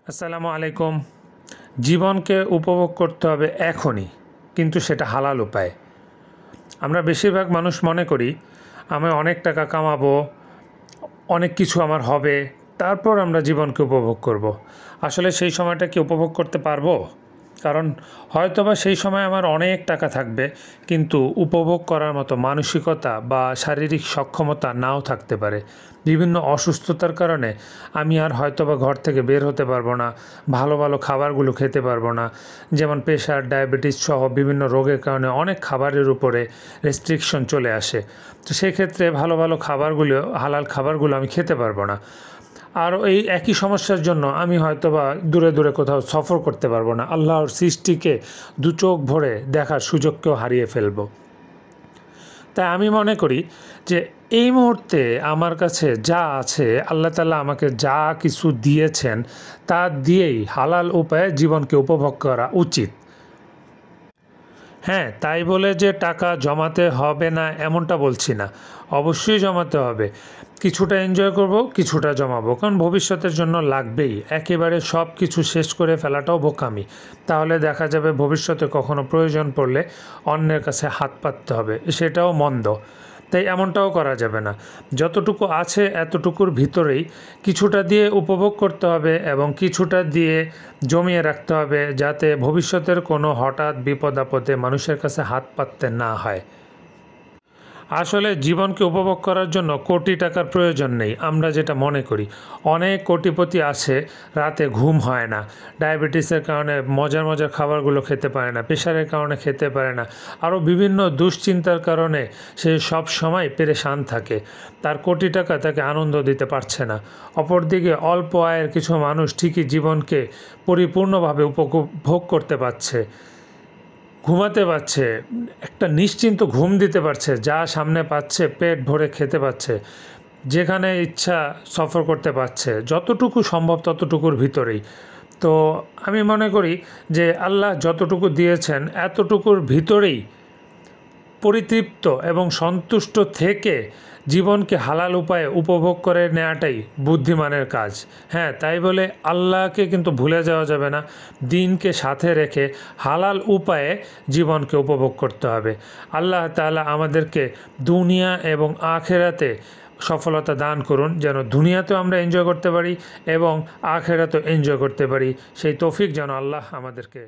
আসসালামু আলাইকুম। জীবনকে উপভোগ করতে হবে এখনই, কিন্তু সেটা হালাল উপায়ে। আমরা বেশিরভাগ মানুষ মনে করি আমি অনেক টাকা কামাবো, অনেক কিছু আমার হবে, তারপর আমরা জীবনকে উপভোগ করব। আসলে সেই সময়টা কি উপভোগ করতে পারবো? কারণ হয়তোবা সেই সময় আমার অনেক টাকা থাকবে, কিন্তু উপভোগ করার মতো মানসিকতা বা শারীরিক সক্ষমতা নাও থাকতে পারে। বিভিন্ন অসুস্থতার কারণে আমি আর হয়তোবা ঘর থেকে বের হতে পারবো না, ভালো ভালো খাবারগুলো খেতে পারবো না। যেমন প্রেশার, ডায়াবেটিস সহ বিভিন্ন রোগের কারণে অনেক খাবারের উপরে রেস্ট্রিকশন চলে আসে। তো সেক্ষেত্রে ভালো ভালো খাবারগুলো, হালাল খাবারগুলো আমি খেতে পারবো না। আর এই একই সমস্যার জন্য আমি হয়তোবা দূরে দূরে কোথাও সফর করতে পারবো না, আল্লাহর সৃষ্টিকে দু চোখ ভরে দেখার সুযোগকেও হারিয়ে ফেলবো। তাই আমি মনে করি যে এই মুহূর্তে আমার কাছে যা আছে, আল্লাহ তাআলা আমাকে যা কিছু দিয়েছেন তা দিয়েই হালাল উপায়ে জীবনকে উপভোগ করা উচিত। হ্যাঁ, তাই বলে যে টাকা জমাতে হবে না এমনটা বলছি না। অবশ্যই জমাতে হবে। কিছুটা এনজয় করব, কিছুটা জমাবো। কারণ ভবিষ্যতের জন্য লাগবেই। একেবারে সব কিছু শেষ করে ফেলাটাও বোকামি। তাহলে দেখা যাবে ভবিষ্যতে কখনো প্রয়োজন পড়লে অন্যের কাছে হাত পাততে হবে। সেটাও মন্দ। তাই এমনটাও করা যাবে না। যতটুকু আছে এতটুকুর ভিতরেই কিছুটা দিয়ে উপভোগ করতে হবে এবং কিছুটা দিয়ে জমিয়ে রাখতে হবে, যাতে ভবিষ্যতের কোনো হঠাৎ বিপদ আপদে মানুষের কাছে হাত পাততে না হয়। আসলে জীবনকে উপভোগ করার জন্য কোটি টাকার প্রয়োজন নেই, আমরা যেটা মনে করি। অনেক কোটিপতি আছে, রাতে ঘুম হয় না, ডায়াবেটিসের কারণে মজার মজার খাবারগুলো খেতে পারে না, প্রেশারের কারণে খেতে পারে না, আরও বিভিন্ন দুশ্চিন্তার কারণে সে সব সময় পেরেশান থাকে। তার কোটি টাকা তাকে আনন্দ দিতে পারছে না। অপরদিকে অল্প আয়ের কিছু মানুষ ঠিকই জীবনকে পরিপূর্ণভাবে উপভোগ করতে পারছে, ঘুমাতে পারছে, একটা নিশ্চিন্ত ঘুম দিতে পারছে, যা সামনে পাচ্ছে পেট ভরে খেতে পাচ্ছে, যেখানে ইচ্ছা সফর করতে পারছে, যতটুকু সম্ভব ততটুকুর ভিতরেই। তো আমি মনে করি যে আল্লাহ যতটুকু দিয়েছেন এতটুকুর ভিতরেই পরিতৃপ্ত এবং সন্তুষ্ট থেকে জীবনকে হালাল উপায়ে উপভোগ করে নেওয়াটাই বুদ্ধিমানের কাজ। হ্যাঁ, তাই বলে আল্লাহকে কিন্তু ভুলে যাওয়া যাবে না। দিনকে সাথে রেখে হালাল উপায়ে জীবনকে উপভোগ করতে হবে। আল্লাহ তাআলা আমাদেরকে দুনিয়া এবং আখেরাতে সফলতা দান করুন, যেন দুনিয়াতেও আমরা এনজয় করতে পারি এবং আখেরাতেও এনজয় করতে পারি। সেই তৌফিক যেন আল্লাহ আমাদেরকে